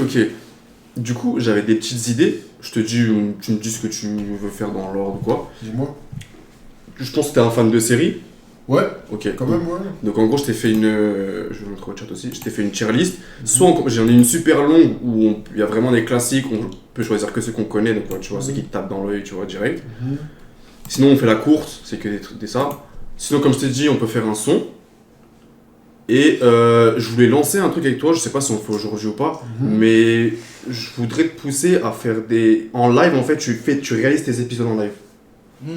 ok. Du coup, j'avais des petites idées. Je te dis, tu me dis ce que tu veux faire dans l'ordre ou quoi. Dis-moi. Je pense que t'es un fan de série. Ouais, Ok. quand même, ouais. Donc en gros, je t'ai fait une. Je vais montrer au chat aussi. Je t'ai fait une tier list. Soit j'en ai une super longue où il y a vraiment des classiques. On peut choisir que ceux qu'on connaît. Donc ouais, tu vois, ceux qui te tapent dans l'œil, tu vois, direct. Sinon, on fait la course. C'est que des trucs des ça. Sinon, comme je t'ai dit, on peut faire un son. Et je voulais lancer un truc avec toi. Je sais pas si on le fait aujourd'hui ou pas. Mais je voudrais te pousser à faire des. En live, en fait, tu réalises tes épisodes en live. Tu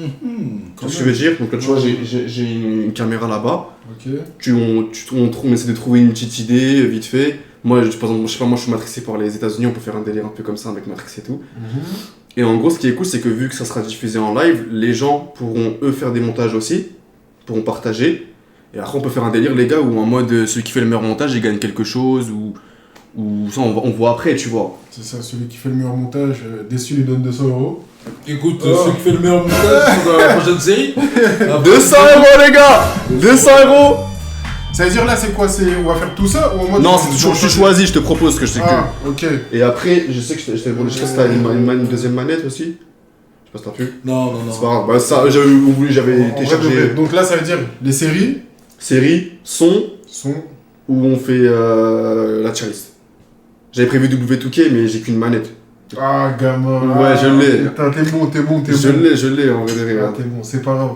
vois ce que je veux dire? Donc là, tu vois, j'ai une caméra là-bas. Ok. On essaie de trouver une petite idée, vite fait. Moi, par exemple, je sais pas, moi je suis matrixé par les États-Unis, on peut faire un délire un peu comme ça avec Matrix et tout. Et en gros, ce qui est cool, c'est que vu que ça sera diffusé en live, les gens pourront eux faire des montages aussi, pourront partager. Et après, on peut faire un délire, les gars, où en mode celui qui fait le meilleur montage, il gagne quelque chose, ou ça, on voit après, tu vois. C'est ça, celui qui fait le meilleur montage, Déçu lui donne 200 €. Écoute, celui qui fait le meilleur montage dans la prochaine série. 200 € les gars 200 €. Ça veut dire là, c'est quoi? On va faire tout ça ou en mode. Non, c'est toujours, je suis choisi, je te propose que je sais Ah, ok. Et après, je sais que je t'ai demandé, je sais pas si t'as une deuxième manette aussi. Je sais pas si t'as pu. Non. C'est pas grave, bah ça, j'avais téléchargé. Donc là, ça veut dire les séries. Série, son, où on fait la tier list. J'avais prévu W2K, mais j'ai qu'une manette. Ah, gamin. Ouais, je l'ai. Putain, t'es bon. Je l'ai en vrai de Ah, rien. t'es bon, c'est pas grave.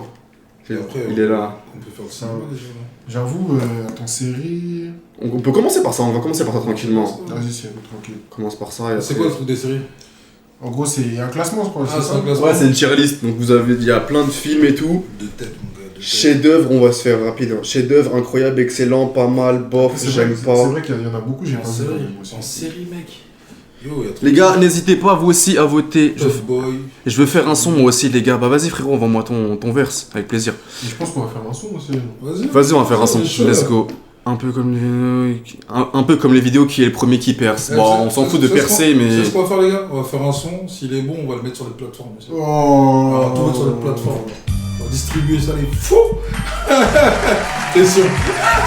Il est là. On peut faire ça déjà. J'avoue, attends, série. On peut commencer par ça, on va commencer par ça tranquillement. Vas-y, c'est tranquille. On commence par ça. Et C'est après- quoi le truc des séries? En gros, c'est un classement, je crois. Ah, c'est c'est ça un classement. Ouais, c'est une tier list, donc il y a plein de films et tout. De tête, mon gars. De tête. Chef-d'œuvre, on va se faire rapide. Hein. Chef-d'œuvre, incroyable, excellent, pas mal, bof, C'est j'aime vrai, pas. c'est vrai qu'il y en a beaucoup, j'ai En pas vu. série, moi aussi. en série, mec. Yo, y a trop Les de gars, séries. n'hésitez pas vous aussi à voter. Tough Boy. Je veux faire un son moi aussi, les gars. Bah vas-y frérot, envoie-moi ton verse, avec plaisir. Et je pense qu'on va faire un son aussi. Vas-y. Vas-y, on va faire un son. Ouais, chaud, Let's là. go. Un peu comme les vidéos qui est le premier qui perce. Bon, on s'en fout de percer, mais. C'est ce qu'on va faire, les gars. On va faire un son. S'il est bon, on va le mettre sur les plateformes aussi. Oh. On va tout mettre sur les plateformes. On va distribuer ça, les fous. Pression.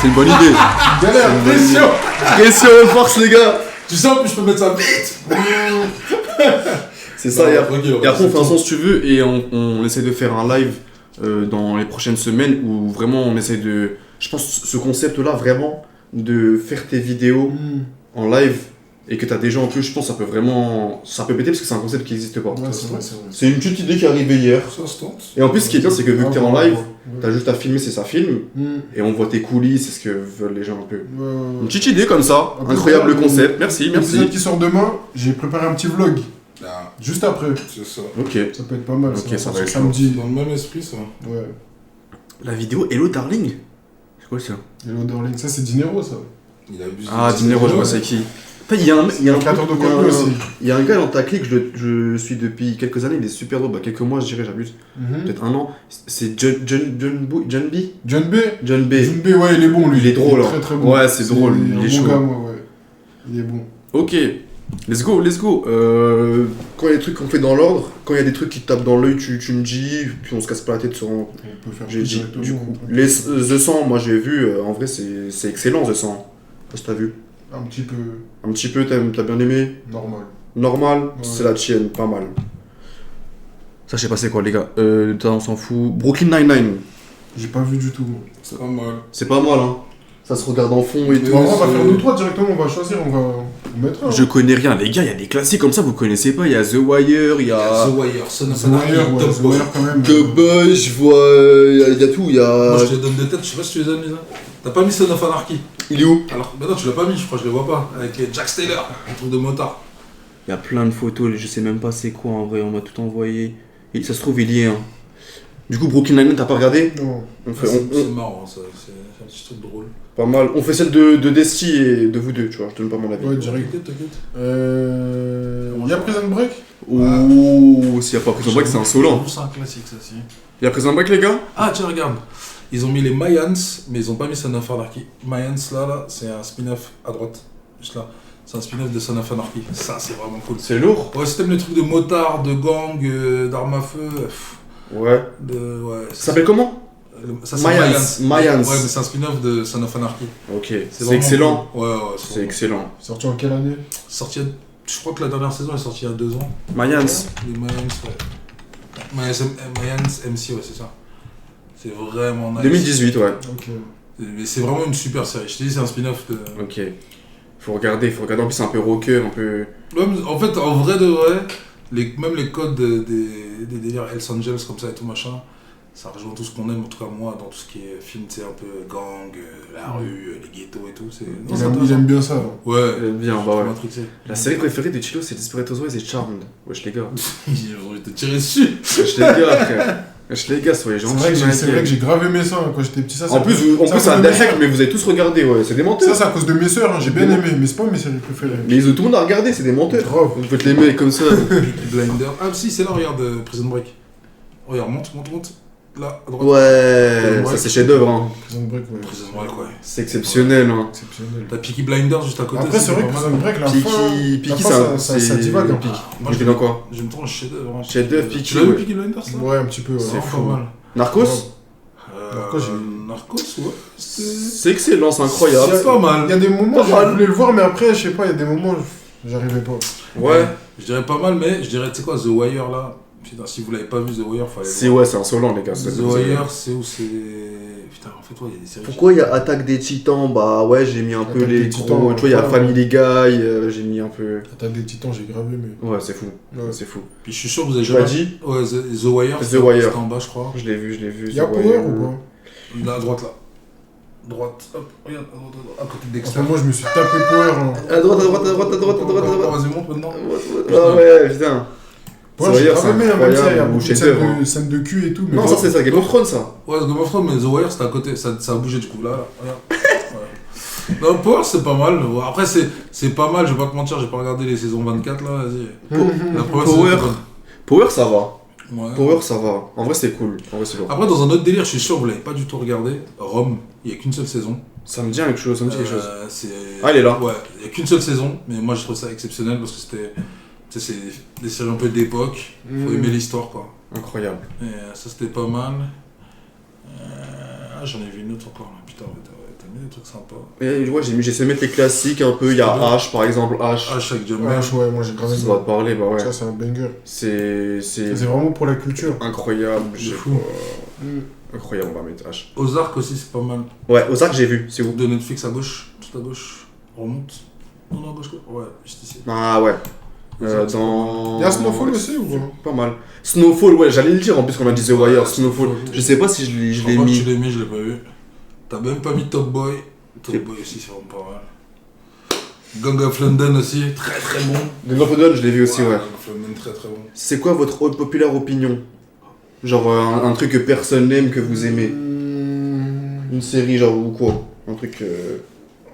C'est une bonne idée. Galère, Pression. Pression, force les gars. Tu sais, en plus, je peux mettre ça vite. C'est ça, Non, et tranquille, après on fait un c'est son si tu veux, et on essaie de faire un live dans les prochaines semaines où vraiment on essaie de. Je pense ce concept-là, vraiment, de faire tes vidéos en live et que t'as des gens en plus, je pense que ça peut vraiment. Ça peut péter parce que c'est un concept qui n'existe pas. Ouais, c'est vrai, c'est vrai. C'est une petite idée qui est arrivée hier. Ça se tente. Et en plus, ce qui est bien, c'est que vu que t'es en live, t'as Ouais. juste à filmer, c'est ça filme, et on voit tes coulisses, c'est ce que veulent les gens un peu. Ouais. Une petite idée comme ça, En plus, incroyable là, concept, merci, L'épisode merci. qui sort demain, j'ai préparé un petit vlog. Ah, Juste après. c'est ça. Ok. Ça peut être pas mal. Ok, ça va être samedi. Dans le même esprit, ça. Ouais. La vidéo Hello Darling. C'est quoi ça? Hello Darling, ça c'est Dinero ça. Il abuse. Ah, Dinero, je vois c'est qui. En fait, il y a un Créateur de il y a contenu un- aussi. Il y a un gars dans ta clique, je suis depuis quelques années, il est super drôle, bah quelques mois je dirais, j'abuse, peut-être un an. C'est John B. John B. John B. John B, ouais, il est bon lui. Il est drôle, Très très bon. Ouais, c'est drôle, il un est bon chaud. gars, moi, ouais. Il est bon. Ok, let's go. Quand il y a des trucs qu'on fait dans l'ordre, quand il y a des trucs qui te tapent dans l'œil, tu me dis, puis on se casse pas la tête sur un. On peut faire J'ai tout dit, directement. du coup. The 100, moi j'ai vu, en vrai c'est excellent The 100. Je sais pas si t'as vu. Un petit peu Un petit peu, t'as bien aimé. normal. Normal, Ouais. c'est la tienne, pas mal. Ça, je sais pas c'est quoi, les gars. On s'en fout. Brooklyn Nine-Nine, J'ai pas vu du tout. C'est pas mal. c'est pas mal, hein. Ça se regarde en fond et Mais tout. Bon, on va c'est- faire nous trois directement, on va choisir, on mettra. Je connais rien, les gars, il y a des classiques comme ça, vous connaissez pas. Il y a The Wire, il y a. The Wire, Son of The Anarchy, Wire, ouais, Top The Boy. Wire quand même. The Boy, je vois. Il y a tout, il y a. Moi, je te les donne de tête, je sais pas si tu les as mis là. T'as pas mis Son of Anarchy? Il est où? Alors, bah non, tu l'as pas mis, je crois, je les vois pas. Avec Jack Taylor, un truc de motard. Il y a plein de photos, je sais même pas c'est quoi en vrai, on m'a tout envoyé. Et ça se trouve, il y est. Hein. Du coup, Brooklyn Nine-Nine, t'as pas regardé? Non. On fait, C'est marrant, ça, c'est un petit truc drôle. pas mal. On fait celle de Desti et de vous deux, tu vois, je te donne pas mon avis. Ouais, direct. T'inquiète. Il y a Prison Break? Ouh, s'il y a pas Prison Break, c'est insolent. C'est un classique, ça, si. Il y a Prison Break, les gars? Ah, tiens, regarde. Ils ont mis les Mayans, mais ils ont pas mis Son of Anarchy. Mayans, là, c'est un spin-off à droite. Juste là. C'est un spin-off de Son of Anarchy. Ça, c'est vraiment cool. C'est lourd. Ouais, si t'aimes les trucs de motard, de gang, d'armes à feu, Ouais. ouais. Ça s'appelle comment? Ça, c'est Mayans. Ouais, mais c'est un spin-off de Son of Anarchy. Ok, c'est vraiment excellent. cool. Ouais, C'est excellent. Sorti en quelle année? Sorti, je crois que la dernière saison est sortie il y a 2 ans. Mayans. Les Mayans, ouais. Mayans MC, ouais, c'est ça. C'est vraiment nice. 2018, ouais. Ok. Mais c'est vraiment une super série. Je t'ai dit, c'est un spin-off de. Ok. Faut regarder. En plus, c'est un peu rocker, un peu. Ouais, en fait, en vrai de vrai, même les codes des délires Hells Angels comme ça et tout machin, ça rejoint tout ce qu'on aime, en tout cas moi, dans tout ce qui est film, tu sais, un peu gang, la rue, les ghettos et tout. Il aime bien ça. Ouais. Bien, bah ouais. Matrixé. La série préférée de Chilo, c'est Desperate Housewives et Charmed. Wesh les gars. J'ai envie de te tirer dessus. Wesh les gars, frère. Wesh les gars, soyez C'est gentils. vrai que j'ai grave aimé ça quand j'étais petit. En plus, c'est un dashak, mais vous avez tous regardé, ouais. C'est des menteurs. Ça, c'est à cause de mes soeurs, j'ai bien aimé, mais c'est pas mes séries préférées. Mais tout le monde a regardé, c'est des menteurs. Grave. Vous faites les mecs comme ça. Peaky Blinders. Ah, si, c'est là, regarde, Prison Break. Regarde, monte. Là, à droite. Ouais, ça c'est chef-d'œuvre, hein. Prison Break, ouais. Prison Break, ouais. C'est exceptionnel, hein. Exceptionnel. T'as Peaky Blinders juste à côté. Après, c'est vrai que pas Prison mal. Break, la Peaky, fin, c'est ça divague un peu. Moi, Il était dans quoi? J'aime trop un chef-d'œuvre. Chef-d'œuvre, Peaky, Tu l'as vu ouais. Peaky Blinders là? Ouais, un petit peu. C'est Ouais. pas mal. Narcos? Narcos, ouais. C'est excellent, c'est incroyable. C'est pas mal. Il y a des moments, Pas mal. je voulais le voir, mais après, je sais pas, il y a des moments, j'arrivais pas. Ouais. Je dirais pas mal, mais je dirais, tu sais quoi, The Wire là. Putain, si vous l'avez pas vu, The Wire, fallait. C'est insolent, les gars. The Wire, c'est où c'est. Putain, en fait, ouais, il y a des séries. Pourquoi il y a Attaque des Titans? Bah ouais, j'ai mis un peu Attaque les des gros. Titans, Tu vois, il y a ouais. Family Guy, j'ai mis un peu. Attaque des Titans, j'ai grave aimé. Ouais, c'est fou. Ouais. C'est fou. Puis je suis sûr que vous avez Tu l'as dit? Ouais, The Wire. The Wire. C'était en bas, je crois. Je l'ai vu. Il y a Power ou pas? Là, à droite, là. Droite, hop, regarde, à côté de Dexter. Après, moi, je me suis tapé Power. Hein. À droite. Vas-y, monte maintenant. Ah ouais, putain. Power, The j'ai Wire, grave c'est aimé, hein, même ça, il y a incroyable, beaucoup de chef-d'œuvre, hein. scènes de cul et tout. Mais Non, ça c'est ça, Game of Thrones, ça. Ouais, Game of Thrones, mais The Wire, c'était à côté. Ça a bougé du coup, là. Regarde. Ouais. Non, Power, c'est pas mal. Après, c'est pas mal, je vais pas te mentir, j'ai pas regardé les saisons 24, là, vas-y. La première saison, Power. c'était bonne. Power, ça va. Ouais. Power, ça va. En vrai, c'est cool. En vrai, c'est lourd. Après, dans un autre délire, je suis sûr que vous l'avez pas du tout regardé. Rome, il y a qu'une seule saison. Ça me dit quelque chose, ça me dit quelque chose. C'est... Ah, elle est là. Ouais, il y a qu'une seule saison, mais moi je trouve ça exceptionnel parce que c'était. Tu sais, c'est des séries un peu d'époque, faut aimer l'histoire quoi. Incroyable. Et ça c'était pas mal. J'en ai vu une autre encore là, putain, t'as mis des trucs sympas. Et ouais, j'ai essayé de mettre les classiques un peu. Il y a H par exemple, H. Ah, chaque job. Ouais, moi, j'ai grave Ça aimé. doit te parler, bah ouais. Ça, c'est un banger. C'est C'est vraiment pour la culture. incroyable. Je sais fou. pas. Incroyable, on va mettre H. Ozark aussi c'est pas mal. Ouais, Ozark, j'ai vu. C'est où? De Netflix à gauche, tout à gauche. Remonte. Non, à gauche quoi. Ouais, juste ici. Ah ouais. Ozark, Dans... Il y a Snowfall aussi ou pas? Pas mal. Snowfall, ouais, j'allais le dire en plus qu'on a dit The Wire. Snowfall. Je sais pas si je l'ai Je crois pas que mis. tu l'as mis, je l'ai pas vu. T'as même pas mis Top Boy. Top Boy aussi, c'est vraiment pas mal. Gang of London aussi, très très bon. The Godfather, je l'ai vu aussi, ouais. Gang of London, très très bon. C'est quoi votre populaire opinion? Genre un truc que personne n'aime, que vous aimez? Une série, genre, ou quoi? Un truc...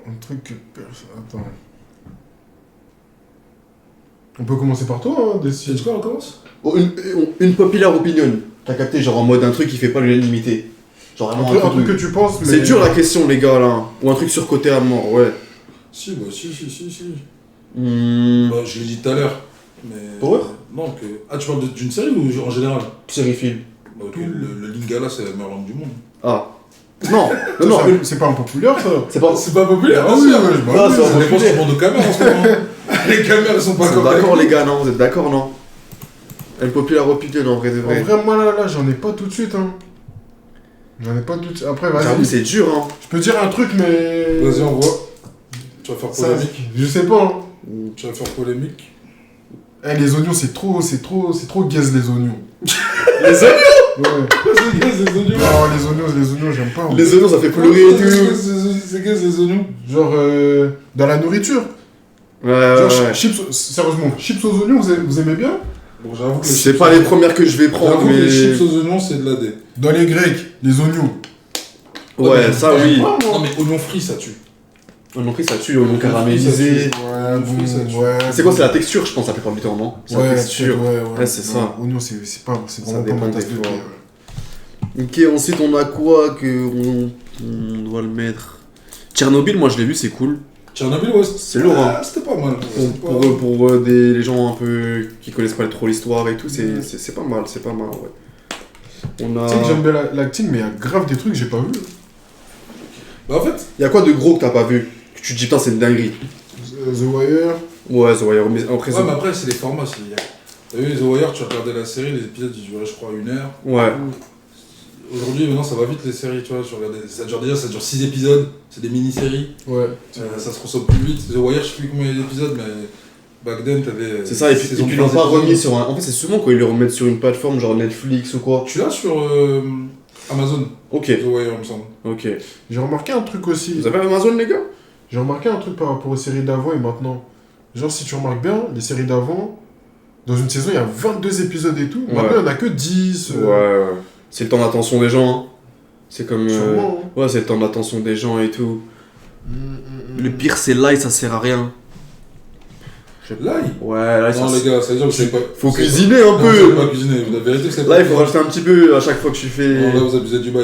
Un truc que personne. Attends. On peut commencer par toi, hein, C'est quoi, on commence? Oh, une populaire opinion. T'as capté, genre en mode un truc qui fait pas l'unanimité. Genre vraiment Un truc que tu penses, mais. C'est dur la question, les gars, là. Ou un truc surcoté à mort, ouais. Si, bah si. Hmm... Bah, je l'ai dit tout à l'heure. Mais... Power? Non, que... Ah, tu parles d'une série ou en général? Série film. Bah, ok, le Lingala, c'est la meilleure langue du monde. Ah. Non, Ça, non, c'est pas un populaire, ça. c'est pas... C'est pas populaire, Ah bien oui, sûr. ouais, bah Ah, oui. c'est Ça dépend du monde de caméra en ce moment. Les caméras, elles sont pas Vous êtes comme d'accord, les gars, non? Vous êtes d'accord, non? Une populaire opinion, en vrai de En vrai. vrai, moi, là, j'en ai pas tout de suite, hein. J'en ai pas tout de suite. Après, J'avoue, vas-y. c'est dur, hein. Je peux dire un truc, mais. Vas-y, on voit. Tu vas faire Ça, polémique. je sais pas, hein. Tu vas faire polémique. Eh, les oignons, c'est trop gaze, les oignons. Les oignons? Ouais. C'est quoi ces oignons? Non, les oignons, j'aime pas. hein. Les oignons, ça fait pleurer et tout. C'est quoi ces oignons? Genre, dans la nourriture. Ouais, Genre, ouais, ouais. chips, sérieusement, chips aux oignons, vous aimez bien? Bon, j'avoue que C'est pas les premières que je vais prendre, J'avoue que mais... les chips aux oignons, c'est de la D. Dans les Grecs, les oignons. Ouais, ça, oui. Non, mais oignons frits, ça tue. On a pris ça tue, oignon caramélisé. Ouais, bon, ça tue. ouais. C'est quoi, c'est la texture, je pense, la plupart du temps, non? C'est la Ouais, texture. ouais, c'est ça. Oignon, c'est Ça vraiment pas dépend ma des tasse de fois. thé, ouais. Ok, ensuite, on a quoi que on doit le mettre? Tchernobyl, moi, je l'ai vu, c'est cool. Tchernobyl, ouais, C'est lourd, hein. C'était pas mal. Pour les gens un peu qui connaissent pas trop l'histoire et tout, c'est pas mal, ouais. On a... Tu sais que j'aime bien l'acting, mais il y a grave des trucs que j'ai pas vu. Bah en fait, Il y a quoi de gros que t'as pas vu? Que tu te dis, putain, c'est une dinguerie. The Wire. Ouais, The Wire, mais après, ouais, mais après, c'est les formats. T'as vu, The Wire, tu regardais la série, les épisodes ils duraient, je crois, 1 heure. Ouais. Aujourd'hui, maintenant, ça va vite les séries, tu vois. Tu regardes, ça dure 6 épisodes, c'est des mini-séries. Ouais. Ça se consomme plus vite. The Wire, je sais plus combien il y a d'épisodes, mais back then, t'avais. C'est ça, et puis ils l'ont pas remis sur un... En fait, c'est souvent quand ils le remettent sur une plateforme, genre Netflix ou quoi. Tu l'as sur Amazon, Ok, The Wire, il me semble. ok. J'ai remarqué un truc aussi. Vous avez Amazon, les gars? J'ai remarqué un truc par rapport aux séries d'avant et maintenant. Genre, si tu remarques bien, les séries d'avant, dans une saison, il y a 22 épisodes et tout. Ouais. Maintenant, il n'y en a que 10. Ouais. C'est le temps d'attention des gens, hein. C'est comme... Sûrement. Hein. Ouais, c'est le temps d'attention des gens et tout. Le pire, c'est l'ail, ça sert à rien. L'ail. Ouais, l'ail, Non, ça... les gars, ça veut dire que c'est pas. Faut c'est cuisiner un pas- Non, peu. c'est pas cuisiner. La vérité, c'est Là, il faut rajouter un petit peu à chaque fois que tu fais... Non, là, vous abusez du bail.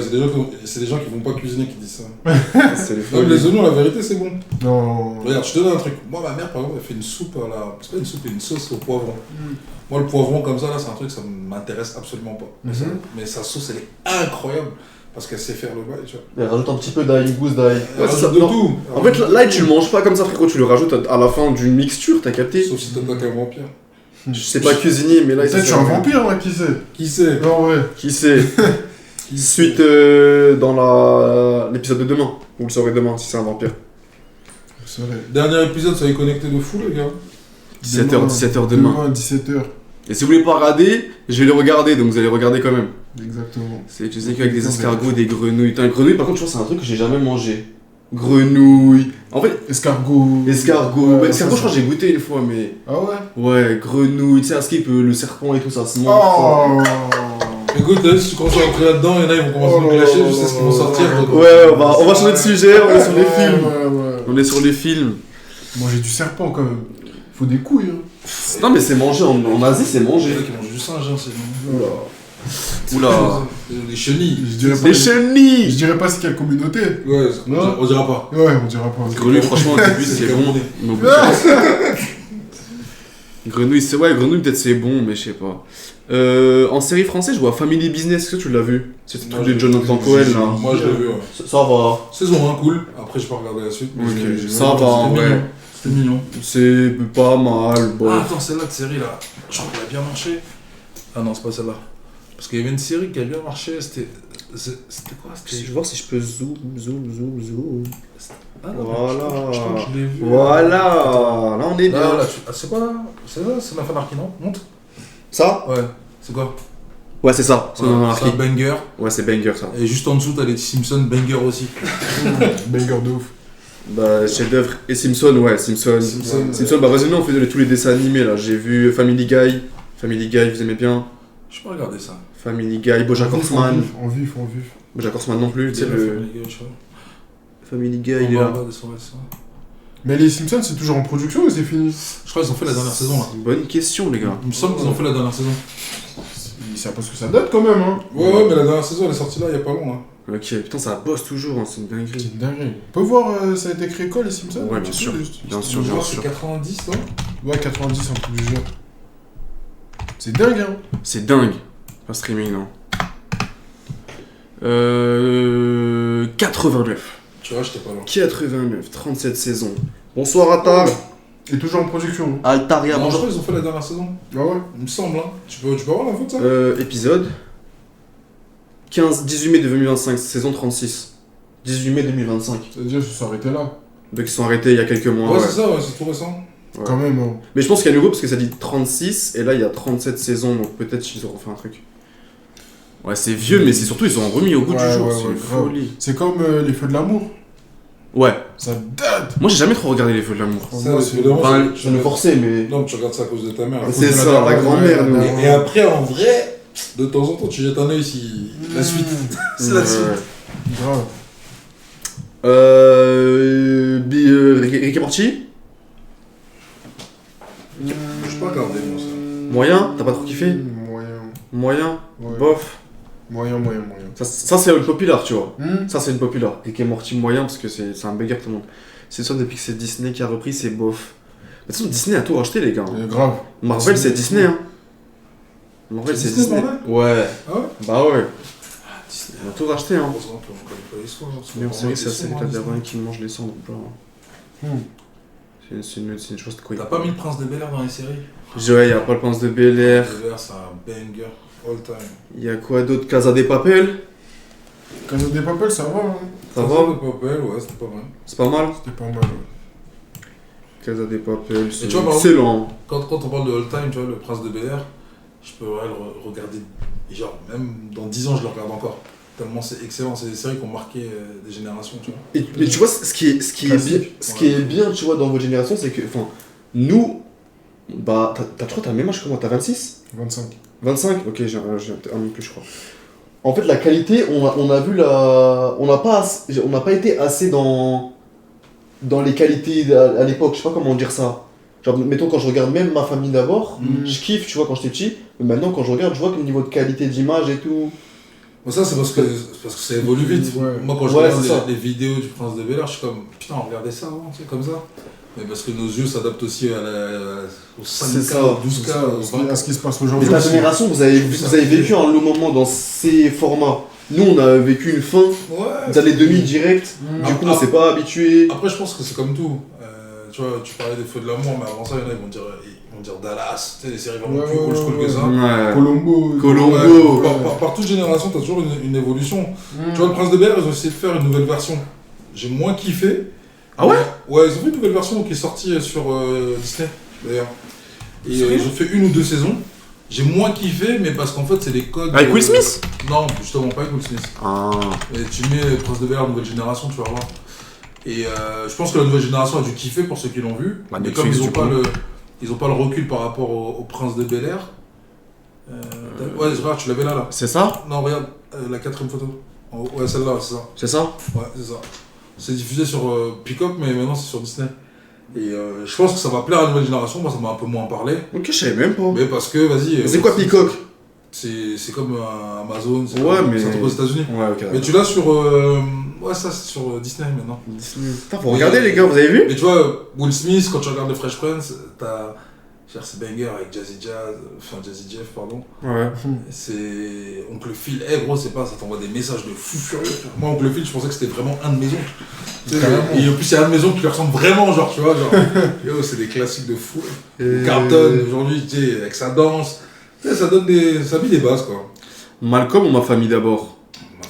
C'est des gens qui vont pas cuisiner qui disent ça. C'est les Non, mais folies. les oignons, la vérité, c'est bon. Non. Regarde, je te donne un truc. Moi, ma mère, par exemple, elle fait une soupe à la. C'est pas une soupe, une sauce au poivron. Moi, le poivron comme ça, là, c'est un truc, ça m'intéresse absolument pas. Mais sa sauce, elle est incroyable. Parce qu'elle sait faire le bail, tu vois. Elle rajoute un petit peu d'ail, une gousse d'ail. Elle rajoute de tout. En fait, l'ail, tu le manges pas comme ça, frérot. Tu le rajoutes à la fin d'une mixture, t'as capté? Sauf si t'attaques un vampire. Je sais pas cuisiner, mais là, Peut-être que je suis un vampire, hein, qui sait. Qui sait? Non, ouais. Qui sait? Suite dans l'épisode de demain. Vous le saurez demain si c'est un vampire. C'est vrai. Dernier épisode, ça est connecté de fou, les gars. 17h demain. 17h. Et si vous voulez pas regarder, je vais le regarder, donc vous allez regarder quand même. Exactement. Tu sais qu'avec des escargots, des grenouilles. Putain, les grenouilles, par contre, je pense que c'est un truc que j'ai jamais mangé. Grenouilles. En fait, Escargot. escargot. Ouais, Escargot, ça, je crois que j'ai goûté une fois, mais. Ah ouais? Ouais, grenouilles, tu sais, un skip, le serpent et tout, ça se mange. Oh. Écoute, là, si tu commences à rentrer là-dedans, il y en a, ils vont commencer à nous clasher, je sais ce qu'ils vont sortir. donc- Ouais, on va changer de sujet, on est sur les films. Ouais. On est sur les films. Manger du serpent quand même. Faut des couilles, hein. Non, mais c'est mangé, en Asie, c'est Il y mangé. en a qui mangent du singe, hein, c'est bon. Oula. Les chenilles. Je dirais pas, Les je chenilles. dirais pas c'est quelle communauté. Ouais, Non. on dira pas. Ouais, on dira pas. Grenouille, franchement, au début, C'est c'est le bon. Camerounais. Mais au bout, Grenouille, c'est ouais, grenouille peut-être c'est bon, mais je sais pas. En série française, je vois Family Business, est-ce que tu l'as vu? C'est le Moi, truc de je- Jonathan Cohen là. Moi, je l'ai vu, ouais. Ça va. Saison 1, cool. Après, je peux regarder la suite. mais Ok, j'ai- ça va, en c'était vrai. mignon. C'était mignon. C'est pas mal, bon. Ah, attends, celle-là de série là. Je crois qu'elle a bien marché. Ah non, c'est pas celle-là. Parce qu'il y avait une série qui a bien marché. C'était quoi? Je C'était. vais voir si je peux zoom. Ah non, Voilà. je crois que je l'ai vu. Voilà, là on est bien. Là, c'est quoi là? C'est ça? C'est Nathan Arki, non? Monte. Ça? Ouais. C'est quoi? Ouais, c'est ça. C'est Ouais, dans c'est un banger. Ouais, c'est banger ça. Et juste en dessous, t'as les Simpsons banger aussi. Banger de ouf. Bah, chef-d'œuvre et Simpson, ouais, Simpson. Simpson, Bah, vas-y, nous on fait tous les dessins animés là. J'ai vu Family Guy. Family Guy, vous aimez bien? Je peux regarder ça. Family Guy, Bojack Horseman. En vif. Bojack Horseman non plus, tu sais, Déjà, le Family Guy, tu vois. Family Guy, On il est va là. regarder ça, ouais, ça. Mais les Simpsons, c'est toujours en production ou c'est fini? Je crois qu'ils ont fait la dernière saison là. C'est une bonne question, les gars. Il me semble qu'ils ont fait la dernière saison. C'est parce que ça date quand même, hein. Ouais, mais la dernière saison elle est sortie là il y a pas long. Hein. Ok, putain, ça bosse toujours, hein, c'est une C'est dinguerie. une dinguerie. On peut voir, ça a été créé quand les Simpsons? Ouais, bien sûr. Juste. Bien sûr, Je bien crois que c'est sûr. 90 non? Ouais, 90, un truc du genre. C'est dingue, hein. C'est dingue. Pas streaming, non. 89. Tu vois, j'étais pas loin. 89, 37 saisons. Bonsoir, Attar. Et toujours en production. Altaria, Non, je bonjour. crois qu'ils ont fait la dernière saison. Ah ouais? Il me semble, hein. Tu peux avoir l'info de ça? Épisode 18 mai 2025, saison 36. 18 mai 2025. C'est-à-dire qu'ils se sont arrêtés là. Donc ils sont arrêtés il y a quelques mois. Ouais, Ouais. c'est ça, ouais, c'est tout récent. Ouais. Quand même, hein. Mais je pense qu'il y a nouveau parce que ça dit 36 et là il y a 37 saisons, donc peut-être qu'ils auront fait un truc. Ouais, c'est vieux, mais c'est surtout ils ont remis au goût du Ouais, jour. ouais, C'est ouais, une grave. folie. C'est comme les Feux de l'amour. Ouais. Ça date. Moi j'ai jamais trop regardé les Feux de l'amour. Ça, Moi, c'est c'est- vraiment. Enfin, je me forçais, mais. Non, mais tu regardes ça à cause de ta mère. C'est de la ça, la daronne, grand-mère, ouais, nous. la Et après, en vrai, de temps en temps, tu jettes un œil si. La suite. C'est la suite. Grave. Rick et Morty. Je peux pas regarder, moi, ça. Moyen. T'as pas trop kiffé? Moyen. Moyen. Ouais. Bof. Moyen. Ça c'est une populaire, tu vois. Hmm. Ça c'est une populaire. Rick et Morty moyen parce que c'est un bagarre tout le monde. C'est ça depuis que c'est Disney qui a repris, c'est bof. Mais de toute façon, Disney a tout racheté, les gars. Grave. Marvel c'est Disney, hein. En vrai, C'est c'est Disney, Disney. Marvel Ouais. Ah ouais Bah ouais. Disney. On a tout racheté, hein. Heureusement qu'on connaît pas l'histoire. parce que Mais en série, c'est la Disney, série Disney. d'avant qui mange les cendres, bro. Hmm. C'est une chose de quoi T'as pas mis le Prince de Bel-Air dans les séries? Ouais, y a pas le Prince de Bel-Air. Prince de Bel-Air, c'est un banger all time. Y a quoi d'autre? Casa de Papel. Casa de Papel, ça va, hein. Ça va? de Papel, ouais, c'était pas mal. C'est pas mal. C'était pas mal, ouais. Casa de Papel, c'est tu vois, par excellent. Quand on parle de all time, tu vois, le Prince de Bel-Air, je peux ouais, le regarder. Et genre, même dans 10 ans, je le regarde encore. Tellement c'est excellent, c'est des séries qui ont marqué des générations, tu vois. Mais tu vois, ce qui est bien, tu vois, dans votre génération, c'est que, enfin, nous, bah, je crois que t'as le même âge que moi, t'as 26? 25. 25? Ok, j'ai un an de plus, je crois. En fait, la qualité, on a vu la... On n'a pas été assez dans les qualités à l'époque, je sais pas comment dire ça. Genre, mettons, quand je regarde même Ma famille d'abord, je kiffe, tu vois, quand j'étais petit, mais maintenant, quand je regarde, je vois que le niveau de qualité d'image et tout... Bon, ça, c'est parce que ça évolue vite. Ouais. Moi, quand je Ouais, regarde c'est ça. les vidéos du Prince de Bel-Air, je suis comme, putain, on regardait ça avant, tu sais, comme ça. Mais parce que nos yeux s'adaptent aussi au C'est 5K, ça. au 12K, au 20K. À ce qui se passe Mais aujourd'hui. ta aussi. génération, vous avez vécu un long moment dans ces formats. Nous, on a vécu une fin Ouais. des années 2000 direct. Mm. Du coup, on s'est pas habitué. Après, je pense que c'est comme tout. Tu vois, tu parlais des Feux de l'amour, mais avant ça, il y en a, ils vont dire Dallas, tu sais, des séries vraiment plus old school que ça. Ouais. Colombo. Colombo. Par toute génération, t'as toujours une évolution. Tu vois, le Prince de Bel-Air, ils ont essayé de faire une nouvelle version. J'ai moins kiffé. Ah ouais? Ouais, ils ont fait une nouvelle version qui est sortie sur Disney, d'ailleurs. Et ils ont fait 1 ou 2 saisons. J'ai moins kiffé, mais parce qu'en fait, c'est les codes. Avec Will Smith? Non, justement, pas avec Will Smith. Ah. Et tu mets Prince de Bel-Air, nouvelle génération, tu vas voir. Et je pense que la nouvelle génération a dû kiffer pour ceux qui l'ont vu. Bah, mais Netflix, comme ils ont du pas le recul par rapport au Prince de Bel-Air. Ouais, regarde, tu l'avais là. C'est ça? Non, regarde, la 4ème photo. Ouais, celle-là, c'est ça. C'est ça? Ouais, c'est ça. C'est diffusé sur Peacock, mais maintenant c'est sur Disney. Et je pense que ça va plaire à la nouvelle génération. Moi, ça m'a un peu moins parlé. Ok, je savais même pas. Mais parce que, vas-y. C'est quoi Peacock? C'est comme Amazon, c'est Ouais, comme, mais- c'est un truc aux États-Unis. Ouais, ok. Mais tu l'as sur. Ouais, ça, c'est sur Disney maintenant. Putain, faut regarder, les gars, vous avez vu? Mais tu vois, Will Smith, quand tu regardes le Fresh Prince, t'as. C'est banger avec Jazzy Jeff, pardon. Ouais. C'est. Oncle Phil, gros, c'est pas, ça t'envoie des messages de fou furieux. Moi, Oncle Phil, je pensais que c'était vraiment un de mes oncles. Tu sais, Carrément. et en plus, il y a un de mes oncles qui lui ressemble vraiment, genre, tu vois, genre. Yo, c'est des classiques de fou. Carlton, aujourd'hui, tu sais, avec sa danse. Tu sais, ça donne des. Ça met des bases, quoi. Malcolm ou Ma famille d'abord?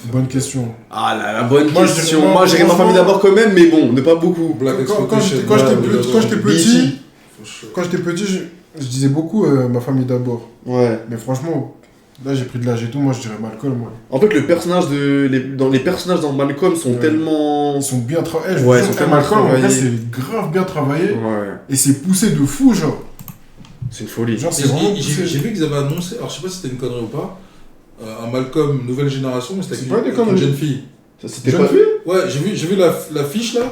Bonne question. Ah là, la bonne Moi, je question. dirais- Moi, j'irais Ma famille franchement- d'abord quand même, mais bon, ne pas beaucoup. Black Quand Exploitation. j'étais petit, Faut quand j'étais petit, je disais beaucoup Ma famille d'abord. Ouais. Mais franchement, là j'ai pris de l'âge et tout, moi je dirais Malcolm. Moi. En fait, les personnages dans Malcolm sont Ouais. tellement. Ils sont bien travaillés. Ouais, ils sont tellement Malcolm, en vrai, travaillés. c'est grave bien travaillé. Ouais. Et c'est poussé de fou, genre. C'est une folie. Genre, Et c'est vraiment J'ai poussé. vu qu'ils avaient annoncé, alors je sais pas si c'était une connerie ou pas, un Malcolm nouvelle génération, mais c'était C'est avec pas des avec une conneries. jeune fille. Ça, c'était Jeune pas. fille Ouais, j'ai vu la fiche là,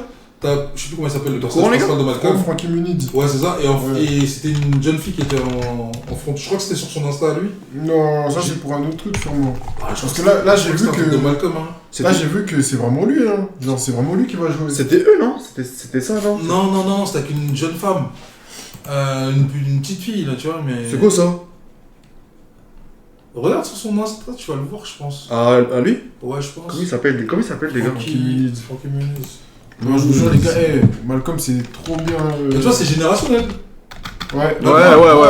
je sais plus comment elle s'appelle, le courant, personnage les gars principal de Malcolm. Frankie Muniz. Ouais, c'est ça, Ouais. et c'était une jeune fille qui était en front. Je crois que c'était sur son Insta à lui. Non, ça c'est pour un autre truc sûrement. Ah, Parce que là j'ai vu c'était un truc de que. Malcolm, hein. Là j'ai vu que c'est vraiment lui, hein. Genre c'est vraiment lui qui va jouer. C'était eux, non? C'était ça, non? Non, c'était avec une jeune femme. Une petite fille là, tu vois, mais. C'est quoi ça? Regarde sur son Insta, tu vas le voir, je pense. À lui? Ouais, je pense. Comment il s'appelle, les gars? Frankie Muniz. Frankie Muniz. Moi je vous jure les gars, Malcolm c'est trop bien. Mais tu vois, c'est générationnel. Ouais,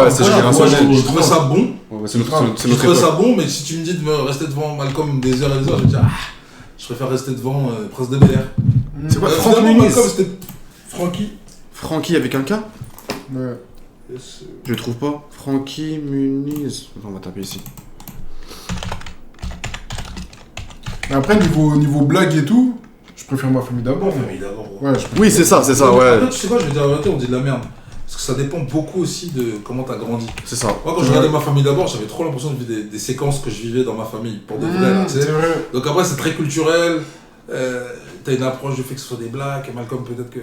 c'est générationnel. Moi, je trouvais ça bon. Ouais, c'est Je notre trouvais ça époque. bon, mais si tu me dis de me rester devant Malcolm des heures et des heures, je vais dire, je préfère rester devant Prince de Bel-Air. C'est quoi, Franck Franck Malcolm, Muniz? c'était Frankie. Francky avec un K? Ouais. Je le trouve pas. Francky Muniz. Attends, on va taper ici. Mais après niveau blague et tout, je préfère Ma famille d'abord. Famille d'abord. Ouais, je préfère. Oui, c'est ça, ouais. Après, tu sais quoi, je vais dire la vérité, on dit de la merde. Parce que ça dépend beaucoup aussi de comment t'as grandi. C'est ça. Moi, quand je regardais Ma famille d'abord, j'avais trop l'impression de vivre des séquences que je vivais dans ma famille, pour de vrai, là, tu sais. C'est vrai. Donc après, c'est très culturel. T'as une approche du fait que ce soit des blagues, et Malcolm, peut-être que.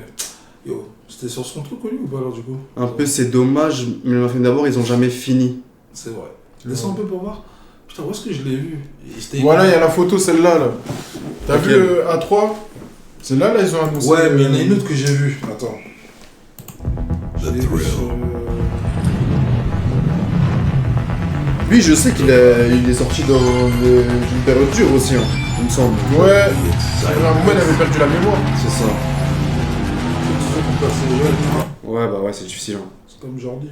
Yo, c'était sur son truc, lui, ou pas alors, du coup? Un peu, c'est dommage, mais Ma famille d'abord, ils ont jamais fini. C'est vrai. Descends un peu pour voir. Putain, où est-ce que je l'ai vu? Voilà, il y a la photo, celle-là. Là. T'as Ok. vu A3? Celle-là, là, ils ont annoncé. Ouais, mais il y en a une autre que j'ai vue. Attends. Je l'ai vue sur. Lui, je sais il est sorti d'une période dure aussi, hein, il me semble. Ouais, à un moment, il avait perdu la mémoire. C'est ça. C'est sûr qu'on passe les jeunes. Ouais, bah ouais, c'est difficile. Hein. C'est comme Jordi.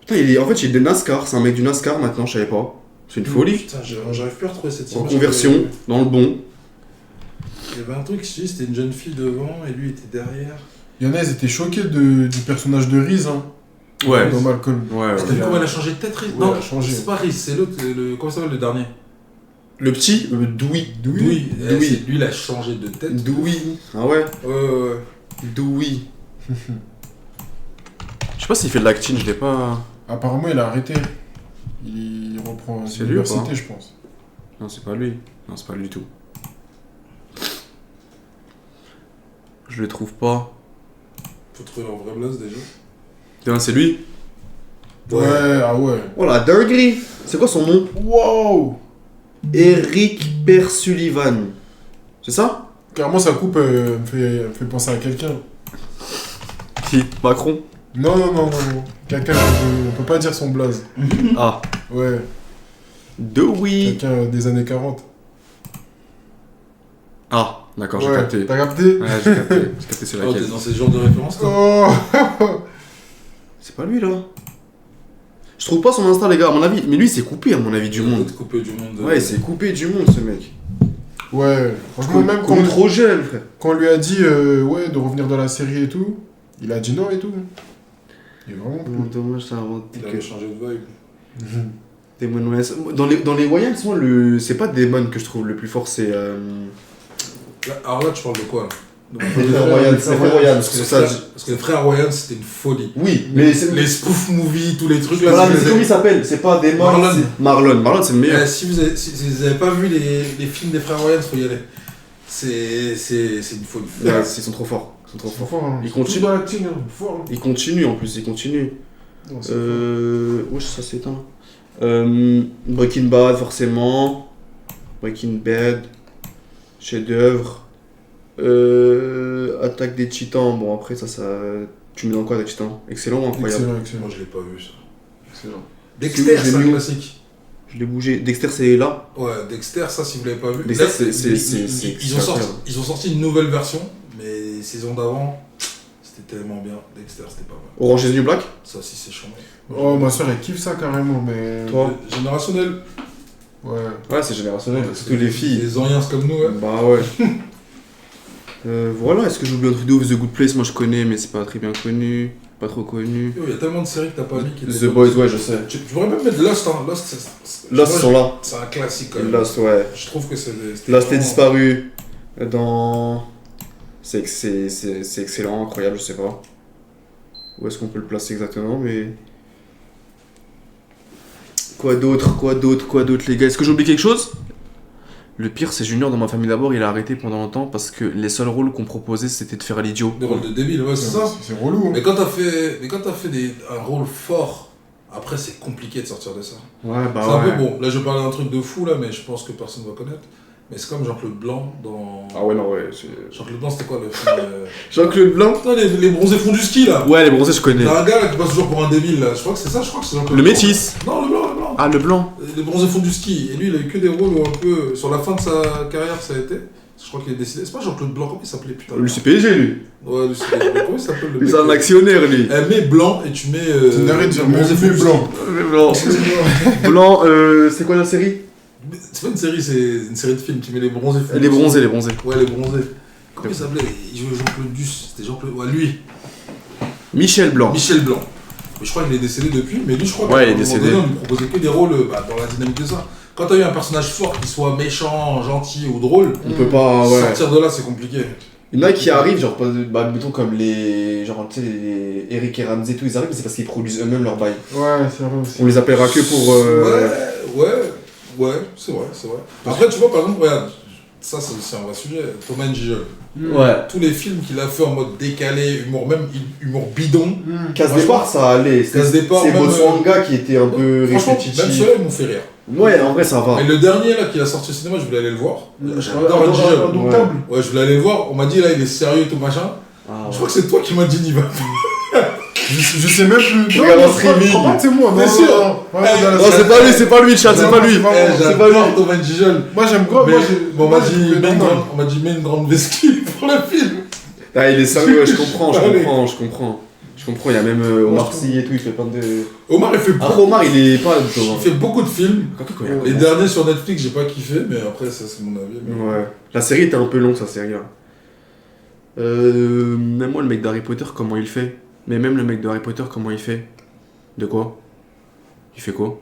Putain, en fait, il est de NASCAR, c'est un mec du NASCAR maintenant, je savais pas. C'est une folie. Putain, j'arrive plus à retrouver cette image. Reconversion, dans le bon. Il y avait un truc, je dis, c'était une jeune fille devant et lui était derrière. Il y en a, ils étaient choqués du personnage de Reese, hein, Ouais. dans Malcolm. Ouais, Parce que ouais. du coup, elle a changé de tête, Reese. Ouais, Non, elle a changé. c'est pas Reese, c'est l'autre, comment ça s'appelle le dernier? Le petit, Dewey. Dewey. Dewey. Lui, il a changé de tête. Dewey. Ah ouais. Ouais. Dewey. Je sais pas s'il fait de l'acting, je l'ai pas. Apparemment, il a arrêté. Il reprend C'est lui ou l'université, pas je pense. Non, c'est pas lui. Non, c'est pas lui du tout. Je le trouve pas. Faut trouver leur vrai blaze déjà. Tiens, c'est lui. Ouais, ah ouais. Oh la dinguerie. C'est quoi son nom? Wow. Eric Persullivan. C'est ça? Clairement, sa coupe me fait penser à quelqu'un. Qui? Macron. Non. Quelqu'un, on peut pas dire son blaze. Ah. Ouais, Dewey. quelqu'un des années 40. Ah, d'accord, j'ai Ouais, capté. t'as capté? Ouais, j'ai capté. J'ai capté, c'est Oh, laquelle. t'es dans ces genres de références, toi? Oh. C'est pas lui là. Je trouve pas son Insta, les gars, à mon avis. Mais lui, il s'est coupé, à mon avis, du monde. Coupé du monde. Ouais, il s'est coupé du monde, ce mec. Ouais, franchement, même quand, trop jeune, frère. quand on lui a dit ouais, de revenir dans la série et tout, il a dit non et tout. Il est vraiment Oh, dommage, ça a Il avait changé de vibe. Damon Wayans. Dans les Wayans, moi, c'est pas Damon que je trouve le plus fort, c'est. Alors là, tu parles de quoi là? Les frères Wayans, Parce que les frères Wayans, c'était une folie. Oui, mais c'est. Les spoof movies, tous les trucs là. Voilà, si mais vous c'est comment il avez- s'appelle? C'est pas Damon. Marlon. c'est Marlon. Marlon, c'est le meilleur. Si vous avez pas vu les films des frères Wayans, faut y aller. C'est une folie. Ouais, ils sont trop forts. Ils sont trop C'est forts. fort, hein. Il continue. Surtout dans l'acting, hein. Fort. Hein. Ils continuent en plus, ils continuent. Non, c'est Wesh, ça s'éteint. Breaking Bad, forcément. Breaking Bad. Chef-d'œuvre. Attaque des Titans. Bon, après, ça. Tu mets dans quoi, des Titans? Excellent ou fort. incroyable? Excellent. Moi, je l'ai pas vu ça. Excellent. Dexter, j'ai c'est un mis où classique. Je l'ai bougé. Dexter, c'est là. Ouais, Dexter, ça, si vous l'avez pas vu. Dexter, Là, c'est ils ont sorti une nouvelle version, mais saison d'avant, c'était tellement bien. Dexter, c'était pas mal. Orange is the New Black. Ça aussi, c'est chiant. Oh, ma soeur, elle kiffe ça carrément, mais. Toi Générationnel. Ouais. Ouais, c'est générationnel. Surtout les filles. Les Oriens comme nous, ouais. Bah ouais. Voilà, est-ce que j'ai oublié un truc de ouf? The Good Place, moi je connais, mais c'est pas très bien connu. Pas trop connu. Yo, il y a tellement de séries que t'as pas vu qui The Boys, ouais, je sais. Tu pourrais même mettre Lost, hein. Lost, Lost moi, sont là. c'est un classique quand même. Lost, ouais. Je trouve que c'est. Lost est disparu dans. C'est excellent, incroyable, je sais pas. Où est-ce qu'on peut le placer exactement, mais. Quoi d'autre, les gars? Est-ce que j'ai oublié quelque chose? Le pire, c'est Junior dans Ma Famille d'abord, il a arrêté pendant longtemps parce que les seuls rôles qu'on proposait c'était de faire l'idiot. Des rôles de débile, ouais, c'est ça. C'est relou. Hein. Mais quand t'as fait, un rôle fort, après c'est compliqué de sortir de ça. Ouais, bah C'est un ouais. peu bon. Là je parle d'un truc de fou là, mais je pense que personne va connaître. Mais c'est comme Jean-Claude Blanc dans. Ah ouais, non, ouais. Jean-Claude Blanc, c'était quoi le film Jean-Claude Blanc? Putain, les bronzés font du ski là. Ouais, les bronzés, je connais. T'as un gars là qui passe toujours pour un débile là. Je crois que c'est ça, je crois que c'est Jean-Claude Le Blanc. métis. Non, le blanc. Ah, le blanc. Les bronzés font du ski. Et lui, il a eu que des rôles où un peu. Sur la fin de sa carrière, ça a été. Je crois qu'il est décédé. C'est pas Jean-Claude Blanc, comment il s'appelait putain? Lui, c'est PSG, lui. Ouais, lui, c'est. Comment il s'appelle le Lui, mec c'est un actionnaire, lui. Mets blanc et tu mets. Tu n'arrêtes de dire bronzés font mais du blanc. Blanc. Blanc, c'est quoi la série? ski. C'est pas une série, c'est une série de films. Tu mets les bronzés font Les du ski. bronzés, les bronzés. Ouais, les bronzés. Comment il s'appelait? Il jouait Jean-Claude Duss. C'était Jean-Claude. Ouais, lui. Michel Blanc. Michel Blanc. Mais je crois qu'il est décédé depuis, mais lui, je crois Ouais, il est qu'à un moment décédé. donné, on lui proposait que des rôles dans la dynamique de ça. Quand t'as eu un personnage fort qui soit méchant, gentil ou drôle, On peut pas, ouais. sortir de là, c'est compliqué. Il y en a qui arrivent, genre, bah, mettons comme les. Genre, tu sais, les Eric et Ramsey, tout, ils arrivent, mais c'est parce qu'ils produisent eux-mêmes leur bail. Ouais, c'est vrai aussi. On les appellera que pour. Ouais, c'est vrai. Après, tu vois, par exemple, regarde, ça c'est un vrai sujet, Thomas Njijol. Ouais. Tous les films qu'il a fait en mode décalé, humour, même humour bidon. Casse Franchement, départ, ça allait. Casse départ, C'est même, Botswanga qui était un peu Franchement, même répétitif. ceux-là, ils m'ont fait rire. Ouais, en vrai, ça va. Mais le dernier là qu'il a sorti au cinéma, je voulais aller le voir. J'adore Njijol. Indomptable. Ouais, je voulais aller le voir. On m'a dit là, il est sérieux et tout machin. Ah, Je crois que c'est toi qui m'as dit n'y va. Je sais même plus. Regarde en je crois streaming. que c'est moi. T'es Non, sûr? non, non. Ouais, dans la- Non, c'est pas lui, chat, c'est pas lui. C'est pas moi. C'est pas lui. J'adore Thomas Gijol. Moi, j'aime grave. Mais Moi, j'ai- on moi, m'a j'ai dit, trouvé normal. on m'a dit, mets une grande vesquille pour le film. Ah, il est sérieux, ouais, je comprends, Allez. il y a même Omar Sy et tout, il fait plein de... Omar, il fait Après, Omar, il est pas... il fait beaucoup de films. Les Ouais. derniers sur Netflix, j'ai pas kiffé, mais après, ça, c'est mon avis. Mais... Ouais. La série était un peu longue, sa série, là. Même moi, le mec d'Harry Potter, comment il fait? Mais même le mec de Harry Potter, comment il fait? De quoi? Il fait quoi?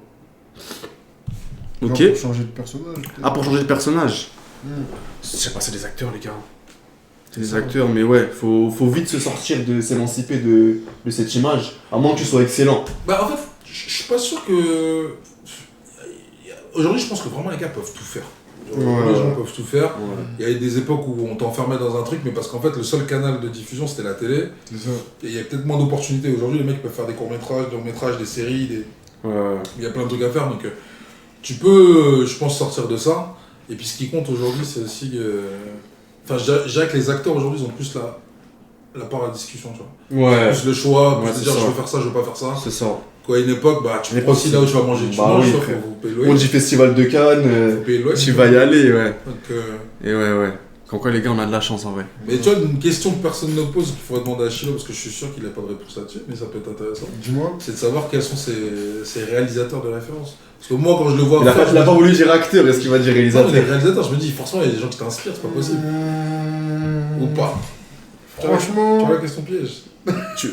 Genre Ok. pour changer de personnage. peut-être. Ah, pour changer de personnage? Hmm. Je sais pas, c'est des acteurs, les gars. C'est des acteurs, mais ouais, faut vite se sortir de s'émanciper de cette image, à moins que tu sois excellent. Bah, en fait, je suis pas sûr que. Aujourd'hui, je pense que vraiment les gars peuvent tout faire. Genre, Ouais. Les gens peuvent tout faire. Ouais. Il y a eu des époques où on t'enfermait dans un truc, mais parce qu'en fait, le seul canal de diffusion c'était la télé. C'est ça. Et il y a peut-être moins d'opportunités. Aujourd'hui, les mecs peuvent faire des courts-métrages, des longs-métrages, des séries, Ouais. il y a plein de trucs à faire. Donc, tu peux, je pense, sortir de ça. Et puis, ce qui compte aujourd'hui, c'est aussi. Enfin, je dirais que les acteurs aujourd'hui ils ont plus la part à la discussion, tu vois. Ouais. Plus le choix, plus Ouais, de c'est dire ça. je veux faire ça, je veux pas faire ça. C'est ça. Quoi, à une époque, bah, tu Une prends époque, aussi là où tu vas manger, tu bah manges, oui, sauf frère. faut payer le On loyer. dit Festival de Cannes, Faut payer le loyer. tu vas y aller, ouais. Donc, Et ouais. Comme quoi, les gars, on a de la chance, en vrai. mais tu vois, une question que personne ne pose, qu'il faudrait demander à Chilo, parce que je suis sûr qu'il n'a pas de réponse là-dessus, mais ça peut être intéressant, Dis-moi. c'est de savoir quels sont ses réalisateurs de référence. Parce que moi, quand je le vois Il a faire, pas, je il a me pas dis, voulu dire acteur, est-ce qu'il va dire non, mais les réalisateur? réalisateurs, je me dis, forcément, il y a des gens qui t'inspirent, c'est pas possible. Ou pas. Tu vois Franchement. la question piège.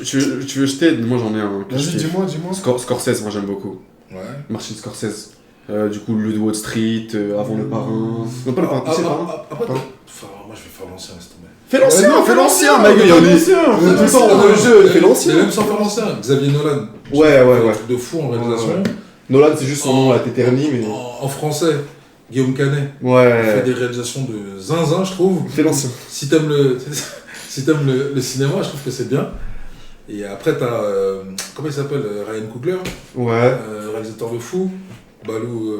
Tu veux que je t'aide? Moi, j'en ai un. que je Vas-y, kiffe. dis-moi. Scorsese, moi, j'aime beaucoup. Ouais. Martin Scorsese. Du coup, le de Wall Street, avant le parrain. Non, pas le parrain, c'est le parrain. Après, Pardon. enfin, moi, je vais faire l'ancien, laisse tomber. Fais l'ancien, Ouais, fais non, l'ancien, fais ma gueule, l'ancien, on est fais l'ancien. tout le temps dans le jeu, fais Mais l'ancien. même sans faire l'ancien, Xavier Nolan. Ouais. Un truc de fou en réalisation. Ouais. Nolan, c'est juste son nom, là, t'éternis, mais. En français, Guillaume Canet. Il fait Ouais. des réalisations de zinzin, je trouve. Fais l'ancien. Si t'aimes le cinéma, je trouve que c'est bien. Et après, t'as. Comment il s'appelle Ryan Coogler, Ouais. réalisateur de fou. Balou,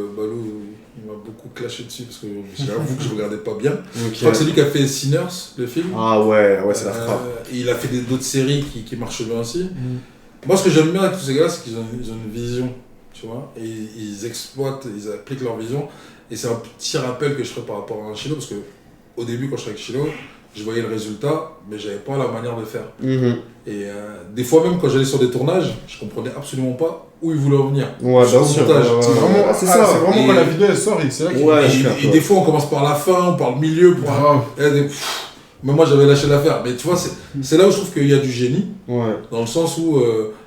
il m'a beaucoup clashé dessus parce que j'avoue que je regardais pas bien. Je crois que c'est lui qui a fait Sinners, le film. Ah ouais, c'est la frappe. Et il a fait d'autres séries qui marchent bien aussi. Moi, ce que j'aime bien avec tous ces gars, c'est qu'ils ont une vision, tu vois, et ils exploitent, ils appliquent leur vision. Et c'est un petit rappel que je ferai par rapport à un Chilo, parce que au début, quand je serais avec Chilo, je voyais le résultat, mais j'avais pas la manière de faire. Et des fois, même quand j'allais sur des tournages, je comprenais absolument pas où ils voulaient en venir. Ouais, Sur bien le sûr. montage. C'est vraiment, c'est ça. c'est vraiment Et- quand la vidéo elle sort, c'est là qu'il Ouais. Et des fois, on commence par la fin, on par le milieu, pour Grave. mais moi, j'avais lâché l'affaire. Mais tu vois, c'est là où je trouve qu'il y a du génie, Ouais. dans le sens où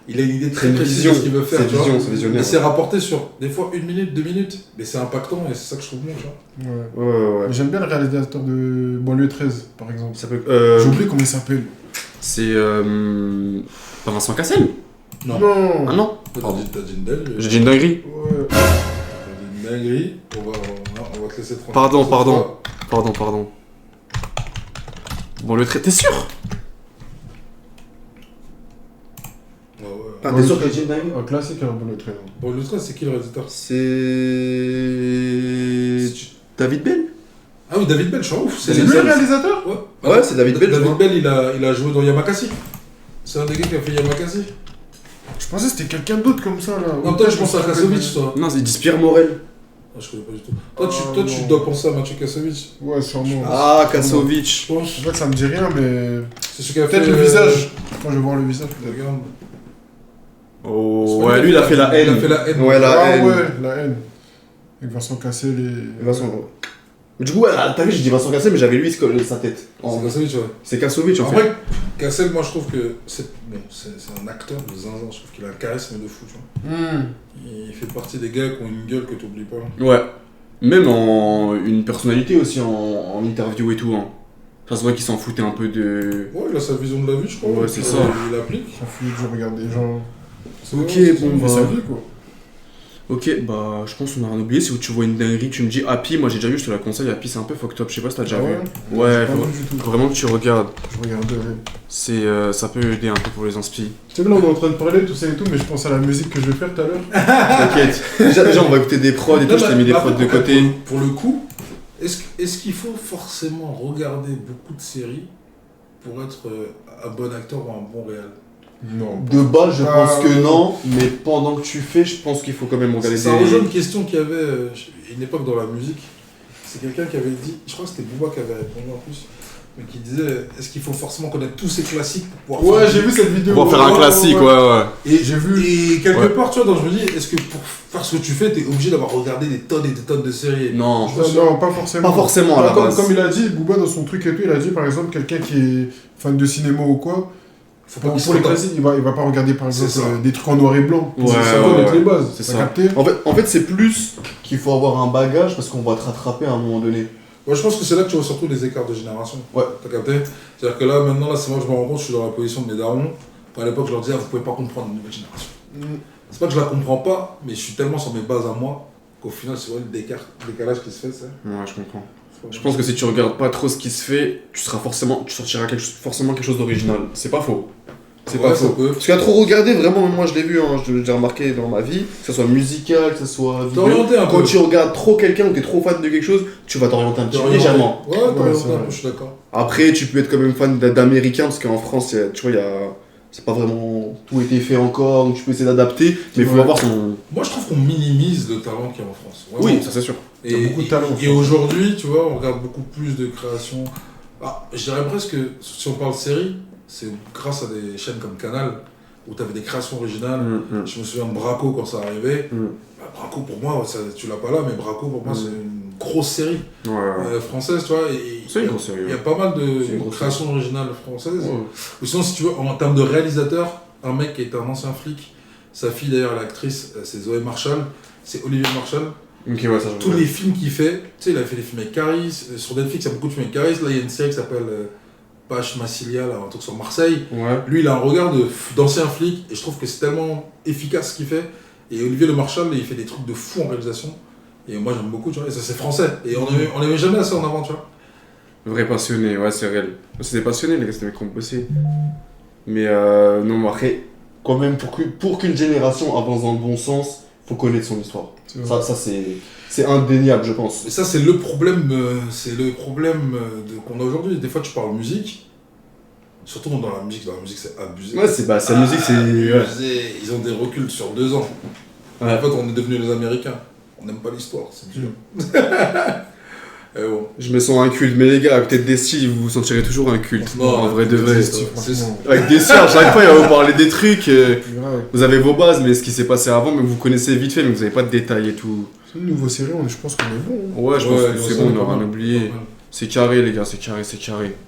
il a une idée C'est très une précise vision. de ce qu'il veut faire. C'est tu vois. vision, c'est visionnaire. Et c'est rapporté sur des fois 1 minute, 2 minutes, mais c'est impactant et c'est ça que je trouve bon. Tu vois. Ouais. Ouais. Mais j'aime bien le réalisateur de Banlieue 13, par exemple. Ça peut. J'ai oublié comment il s'appelle. C'est. Pas Vincent Cassel? Non. Non. Ah non? T'as Pardon. dit une dinguerie. J'ai dit une dinguerie. Ouais. T'as dit une dinguerie. On va te laisser tranquille. Pardon. Bon, le trait. T'es sûr? Ouais. Ah, t'es sûr que j'ai dit une dinguerie? Un classique, hein, Banlieue 13. Bon, le 13, c'est qui le réalisateur? C'est. David Bell? Ah oui, David Bell, je suis en ouf. C'est lui le réalisateur? Ouais, Ouais, c'est David Bell, je David vois. Bell, il a joué dans Yamakasi. C'est un des gars qui a fait Yamakasi. Je pensais que c'était quelqu'un d'autre comme ça là. Non, toi, je pense à Kassovitch, toi. Non, ils disent Pierre Morel. Ah, je connais pas du tout. Toi, Ah, tu non. dois penser à Mathieu Kassovitch. Ouais, sûrement. Ah, Kassovitch. Je pense. En fait, ça me dit rien, mais. C'est celui qui a fait. Peut-être le visage. Quand je vais voir le visage, peut-être. Regarde. Oh, ouais, lui, il a fait la haine. Il a fait la haine. Ouais, la Ah haine. ouais, la haine. Avec Vincent Cassel et. Vincent. Du coup, ouais, t'as vu, j'ai dit Vincent Cassel, mais j'avais lui sa tête. C'est Kassovitch, ouais. C'est Kassovitch en En fait. vrai, Cassel, moi je trouve que c'est un acteur de zinzin. Je trouve qu'il a un charisme de fou, tu vois. Il fait partie des gars qui ont une gueule que t'oublies pas. Ouais. Même en une personnalité aussi en interview et tout. Hein. Ça se voit qu'il s'en foutait un peu de. Ouais, il a sa vision de la vie, je crois. Ouais, c'est ça. Il applique. S'en fout, je regarde des gens. Ok, Ouais, bon, il fait bah. sa vie, quoi. Ok, bah je pense qu'on a rien oublié. Si tu vois une dinguerie, tu me dis Happy, moi j'ai déjà vu, je te la conseille. Happy, c'est un peu fucked up. Je sais pas si t'as déjà Ah vu. ouais Ouais, Pas faut, vu du tout. faut vraiment que tu regardes. Je regardais, ouais. C'est, ça peut aider un peu pour les inspi. Tu sais que là, on est en train de parler de tout ça et tout, mais je pense à la musique que je vais faire tout à l'heure. T'inquiète. Déjà, on va écouter des prods et tout. Je t'ai mis des prods de côté. Pour le coup, est-ce qu'il faut forcément regarder beaucoup de séries pour être un bon acteur ou un bon réal? Non. De base, je Ah, pense que non, mais pendant que tu fais, je pense qu'il faut quand même regarder Ça rejoint une question qu'il y avait une époque dans la musique. C'est quelqu'un qui avait dit, je crois que c'était Booba qui avait répondu en plus, mais qui disait est-ce qu'il faut forcément connaître tous ces classiques pour pouvoir Ouais, j'ai vu cette vidéo. Pour faire un classique, ouais. Et J'ai vu. Et quelque Ouais. part, tu vois, donc je me dis, est-ce que pour faire ce que tu fais, t'es obligé d'avoir regardé des tonnes et des tonnes de séries? Non, Non, pas forcément. pas forcément à la Comme, base. comme il a dit, Booba dans son truc et tout, il a dit par exemple quelqu'un qui est fan de cinéma ou quoi, Faut pas pour, qu'il pour les se contente. classiques, il va pas regarder par C'est exemple ça. des trucs en noir et blanc. Ouais, ça ouais, doit être ouais. les bases. C'est T'as ça. capté? En fait c'est plus qu'il faut avoir un bagage parce qu'on va te rattraper à un moment donné. Moi, je pense que c'est là que tu vois surtout les écarts de génération. Ouais. T'as capté? C'est-à-dire que là, maintenant, là, c'est moi que je me rends compte, je suis dans la position de mes darons. À l'époque, je leur disais, ah, vous pouvez pas comprendre une nouvelle génération. C'est pas que je la comprends pas, mais je suis tellement sur mes bases à moi qu'au final, c'est vrai le décalage qui se fait, ça. Ouais, je comprends. Je pense que si tu regardes pas trop ce qui se fait, tu sortiras forcément quelque chose d'original. C'est pas faux. C'est Ouais, pas ça faux. peut. Parce qu'à trop regarder, vraiment, moi je l'ai vu, hein, je l'ai déjà remarqué dans ma vie, que ce soit musical, que ce soit vidéo. T'orienter un peu. Quand tu regardes trop quelqu'un ou t'es trop fan de quelque chose, tu vas t'orienter un petit peu T'orienter. légèrement. Ouais, Ouais, t'orienter c'est un vrai. peu, je suis d'accord. Après, tu peux être quand même fan d'américain, parce qu'en France, tu vois, c'est pas vraiment tout été fait encore, donc tu peux essayer d'adapter, mais il faut Ouais. avoir son. Moi, je trouve qu'on minimise le talent qu'il y a en France. Vraiment. Oui, ça c'est sûr. Il y a beaucoup de talent en Et France. aujourd'hui, tu vois, on regarde beaucoup plus de créations. Ah, je dirais presque que si on parle série, c'est grâce à des chaînes comme Canal où tu avais des créations originales. Je me souviens de Braco quand ça arrivait. Mm. Bah, Braco pour moi, tu l'as pas là, mais Braco pour moi c'est une grosse série Ouais. française, tu vois. Et C'est une il y a- grosse série, Il y a ouais. pas mal C'est une de grosse créations originales françaises. Ouais. Ou sinon, si tu veux, en termes de réalisateur, un mec qui est un ancien flic, sa fille d'ailleurs, l'actrice, c'est Zoé Marshall, c'est Olivier Marshall. Ok, ouais, ça je Tous les films qu'il fait, tu sais, il a fait des films avec Caris, sur Netflix, il y a beaucoup de films avec Caris. Là, il y a une série qui s'appelle Pache Massilia, là, un truc sur Marseille. Ouais. Lui, il a un regard d'ancien flic, et je trouve que c'est tellement efficace ce qu'il fait. Et Olivier Le Marchal, il fait des trucs de fou en réalisation. Et moi, j'aime beaucoup, tu vois, et ça, c'est français. Et on les met jamais assez en avant, tu vois. Vrai passionné, ouais, c'est réel. C'est des passionnés, les gars, c'est des mecs qui ont bossé. Mais non, mais après, quand même, pour qu'une génération avance dans le bon sens, faut connaître son histoire. C'est vrai. Ça c'est indéniable, je pense. Et ça, c'est le problème, qu'on a aujourd'hui. Des fois, tu parles musique, surtout dans la musique c'est abusé. Ouais, c'est la musique, c'est. Ouais. Abusé. Ils ont des reculs sur 2 ans. Ouais. En fait, on est devenus les Américains. On n'aime pas l'histoire, c'est dur. Et bon. Je me sens un culte, mais les gars, peut-être des styles, vous vous sentirez toujours un culte. Non, en vrai de vrai. Steve, C'est- franchement. Avec des styles, à chaque fois, il va vous parler des trucs. Grave. Vous avez vos bases, mais ce qui s'est passé avant, mais vous connaissez vite fait, mais vous n'avez pas de détails et tout. C'est une nouvelle série, je pense qu'on est bon. Ouais, je pense Ouais, que non, c'est ça, bon, on on est aura pas mal. oublié. C'est carré, les gars, c'est carré.